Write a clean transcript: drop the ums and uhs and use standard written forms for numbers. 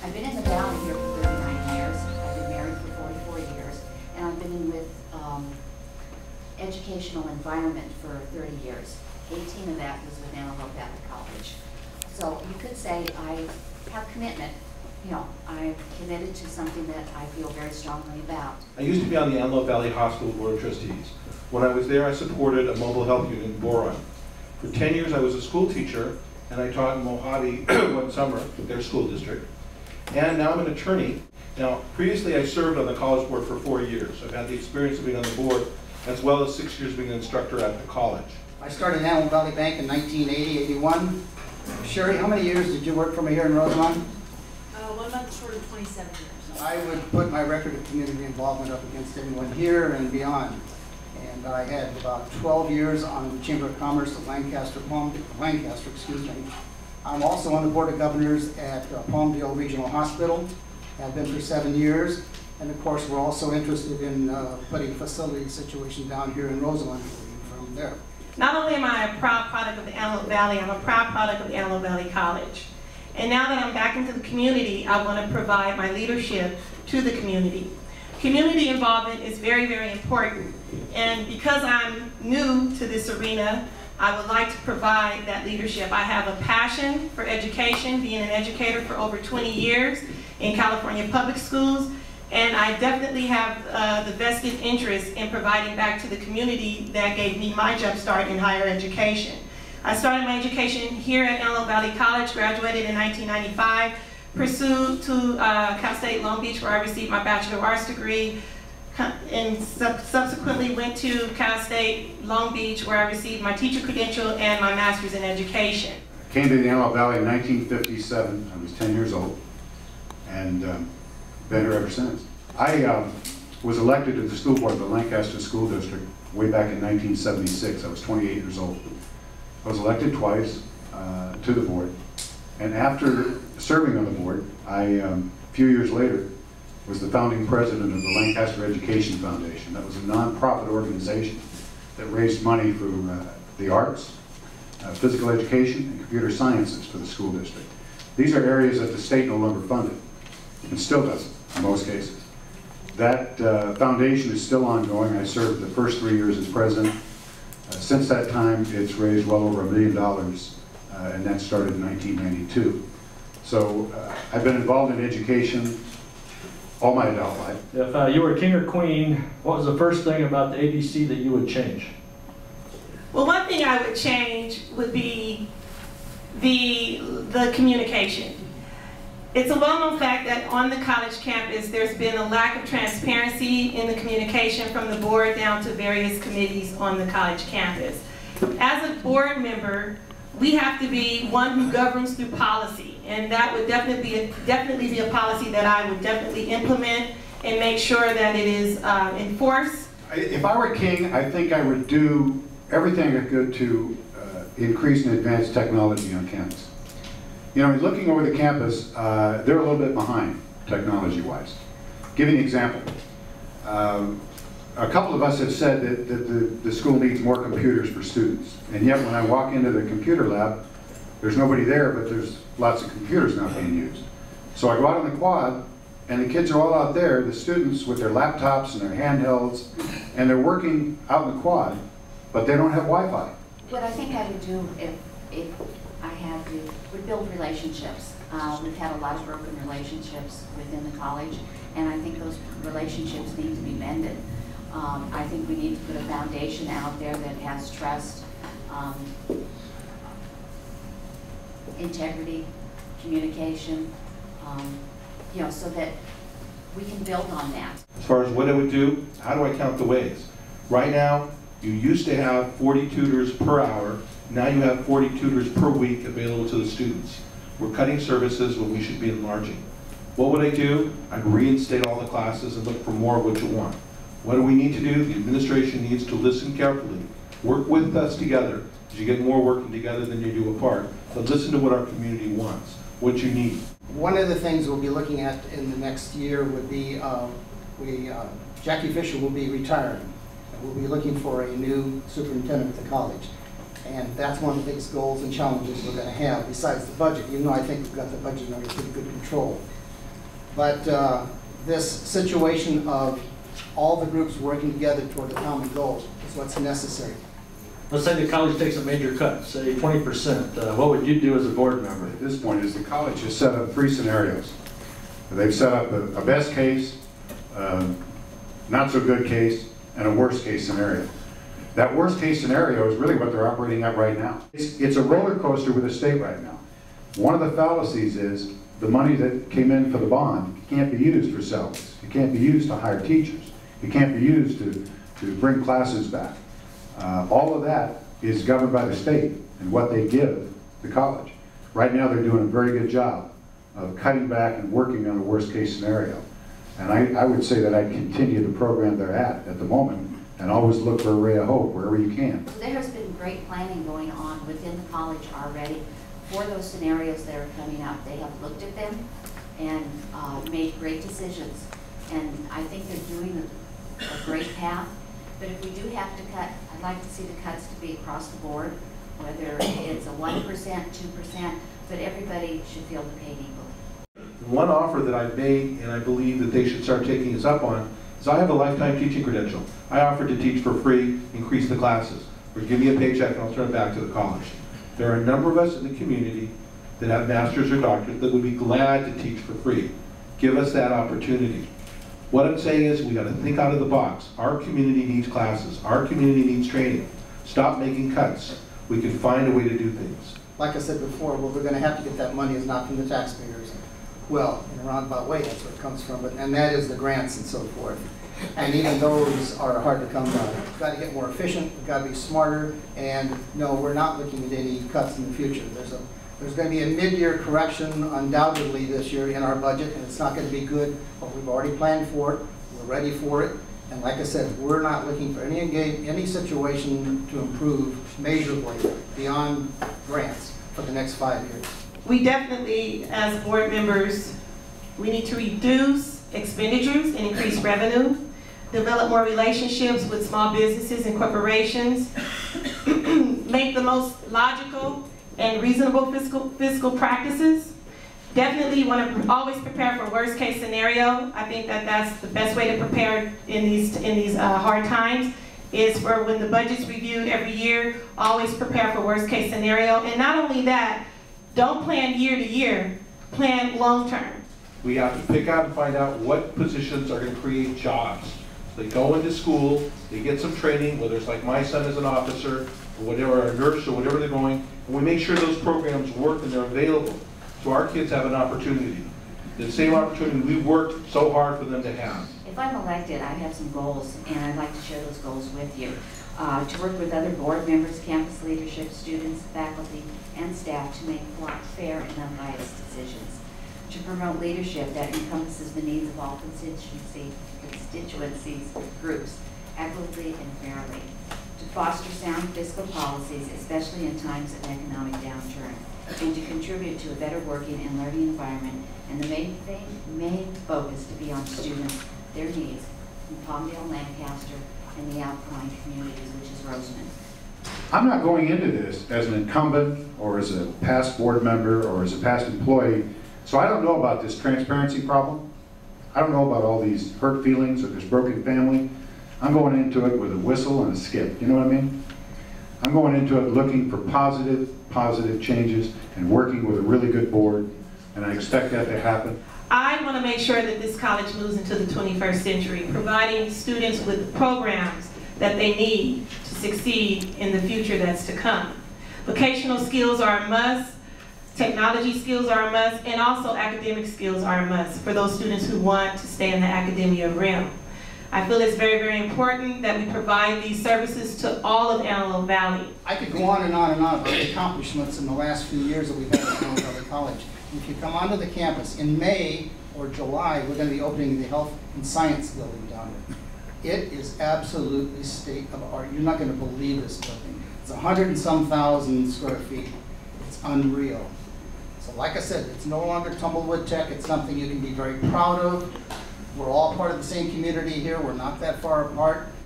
I've been in the Valley here for 39 years. I've been married for 44 years, and I've been in with educational environment for 30 years. 18 of that was with Antelope College. So you could say I have commitment. You know, I'm committed to something that I feel very strongly about. I used to be on the Antelope Valley Hospital Board of Trustees. When I was there, I supported a mobile health unit in Boron. For 10 years, I was a school teacher, and I taught in Mojave one summer, their school district. And now I'm an attorney. Now, previously I served on the college board for 4 years. I've had the experience of being on the board, as well as 6 years being an instructor at the college. I started in Antelope Valley Bank in 1980-81. Sherry, how many years did you work for me here in Rosamond? 1 month short of 27 years. I would put my record of community involvement up against anyone here and beyond. And I had about 12 years on the Chamber of Commerce of Lancaster, excuse me. I'm also on the Board of Governors at Palmdale Regional Hospital. I've been for 7 years. And of course, we're also interested in putting a facility situation down here in Rosamond from there. Not only am I a proud product of the Antelope Valley, I'm a proud product of the Antelope Valley College. And now that I'm back into the community, I want to provide my leadership to the community. Community involvement is very, very important. And because I'm new to this arena, I would like to provide that leadership. I have a passion for education, being an educator for over 20 years in California public schools. And I definitely have the vested interest in providing back to the community that gave me my jump start in higher education. I started my education here at Antelope Valley College, graduated in 1995, pursued to Cal State Long Beach where I received my Bachelor of Arts degree, and subsequently went to Cal State Long Beach where I received my teacher credential and my master's in education. I came to the Antelope Valley in 1957. I was 10 years old, and been here ever since. I was elected to the school board of the Lancaster School District way back in 1976. I was 28 years old. I was elected twice to the board, and after serving on the board, a few years later, was the founding president of the Lancaster Education Foundation. That was a nonprofit organization that raised money for the arts, physical education, and computer sciences for the school district. These are areas that the state no longer funded, and still doesn't in most cases. That foundation is still ongoing. I served the first 3 years as president. Since that time, it's raised well over $1 million, and that started in 1992. So I've been involved in education all my adult life. If you were king or queen, what was the first thing about the ABC that you would change? Well, one thing I would change would be the communication. It's a well-known fact that on the college campus, there's been a lack of transparency in the communication from the board down to various committees on the college campus. As a board member, we have to be one who governs through policy, and that would definitely be a policy that I would definitely implement and make sure that it is enforced. If I were king, I think I would do everything I could to increase and advance technology on campus. You know, looking over the campus, they're a little bit behind technology-wise. Give you an example. A couple of us have said that the school needs more computers for students, and yet when I walk into the computer lab, there's nobody there, but there's lots of computers not being used. So I go out on the quad, and the kids are all out there, the students with their laptops and their handhelds, and they're working out in the quad, but they don't have Wi-Fi. What I think I would do if I had to would build relationships. We've had a lot of broken relationships within the college, and I think those relationships need to be mended. I think we need to put a foundation out there that has trust, integrity, communication, you know, so that we can build on that. As far as what I would do, how do I count the ways? Right now, you used to have 40 tutors per hour. Now you have 40 tutors per week available to the students. We're cutting services when we should be enlarging. What would I do? I'd reinstate all the classes and look for more of what you want. What do we need to do? The administration needs to listen carefully. Work with us together, because you get more working together than you do apart. But listen to what our community wants, what you need. One of the things we'll be looking at in the next year would be, Jackie Fisher will be retiring. We'll be looking for a new superintendent at the college. And that's one of the biggest goals and challenges we're going to have, besides the budget. Even though I think we've got the budget under pretty good control. But this situation of all the groups working together toward the common goal is what's necessary. Let's say the college takes a major cut, say 20%. What would you do as a board member? At this point is the college has set up 3 scenarios. They've set up a best case, not so good case, and a worst case scenario. That worst case scenario is really what they're operating at right now. It's a roller coaster with the state right now. One of the fallacies is the money that came in for the bond can't be used for salaries. It can't be used to hire teachers. It can't be used to bring classes back. All of that is governed by the state and what they give the college. Right now they're doing a very good job of cutting back and working on a worst case scenario. And I would say that I'd continue the program they're at the moment and always look for a ray of hope wherever you can. There has been great planning going on within the college already for those scenarios that are coming up. They have looked at them and made great decisions. And I think they're doing a great path. But if we do have to cut, I'd like to see the cuts to be across the board, whether it's a 1%, 2%, but everybody should feel the pain equally. One offer that I've made, and I believe that they should start taking us up on, is I have a lifetime teaching credential. I offer to teach for free, increase the classes, or give me a paycheck and I'll turn it back to the college. There are a number of us in the community that have masters or doctorates that would be glad to teach for free. Give us that opportunity. What I'm saying is we got to think out of the box. Our community needs classes. Our community needs training. Stop making cuts. We can find a way to do things. Like I said before, where we're going to have to get that money is not from the taxpayers. Well, in a roundabout way, that's where it comes from, and that is the grants and so forth. And even those are hard to come by. We've got to get more efficient, we've got to be smarter, and no, we're not looking at any cuts in the future. There's going to be a mid-year correction undoubtedly this year in our budget, and it's not going to be good, but we've already planned for it, we're ready for it, and like I said, we're not looking for any situation to improve majorly beyond grants for the next 5 years. We definitely, as board members, we need to reduce expenditures and increase revenue, develop more relationships with small businesses and corporations, make the most logical and reasonable fiscal practices. Definitely want to always prepare for worst case scenario. I think that that's the best way to prepare in these hard times, is for when the budget's reviewed every year, always prepare for worst case scenario. And not only that, don't plan year to year, plan long term. We have to pick out and find out what positions are going to create jobs. They go into school, they get some training, whether it's like my son is an officer, or whatever, a nurse, or whatever they're going, and we make sure those programs work and they're available. So our kids have an opportunity. The same opportunity we've worked so hard for them to have. If I'm elected, I have some goals, and I'd like to share those goals with you. To work with other board members, campus leadership, students, faculty, and staff to make fair and unbiased decisions. To promote leadership that encompasses the needs of all constituencies, groups, equitably and fairly. To foster sound fiscal policies, especially in times of economic downturn. And to contribute to a better working and learning environment, and the main focus to be on students, their needs, in Palmdale, Lancaster, and the outlying communities, which is Roseman. I'm not going into this as an incumbent or as a past board member or as a past employee, so I don't know about this transparency problem. I don't know about all these hurt feelings or this broken family. I'm going into it with a whistle and a skip, you know what I mean? I'm going into it looking for positive changes and working with a really good board, and I expect that to happen. I want to make sure that this college moves into the 21st century, providing students with programs that they need to succeed in the future that's to come. Vocational skills are a must, technology skills are a must, and also academic skills are a must for those students who want to stay in the academia realm. I feel it's very, very important that we provide these services to all of Antelope Valley. I could go on and on and on about the accomplishments in the last few years that we've had at Antelope Valley College. If you come onto the campus in May or July, we're going to be opening the Health and Science building down there. It is absolutely state of art. You're not going to believe this building. It's 100 and some thousand square feet. It's unreal. So like I said, it's no longer tumblewood tech. It's something you can be very proud of. We're all part of the same community here. We're not that far apart.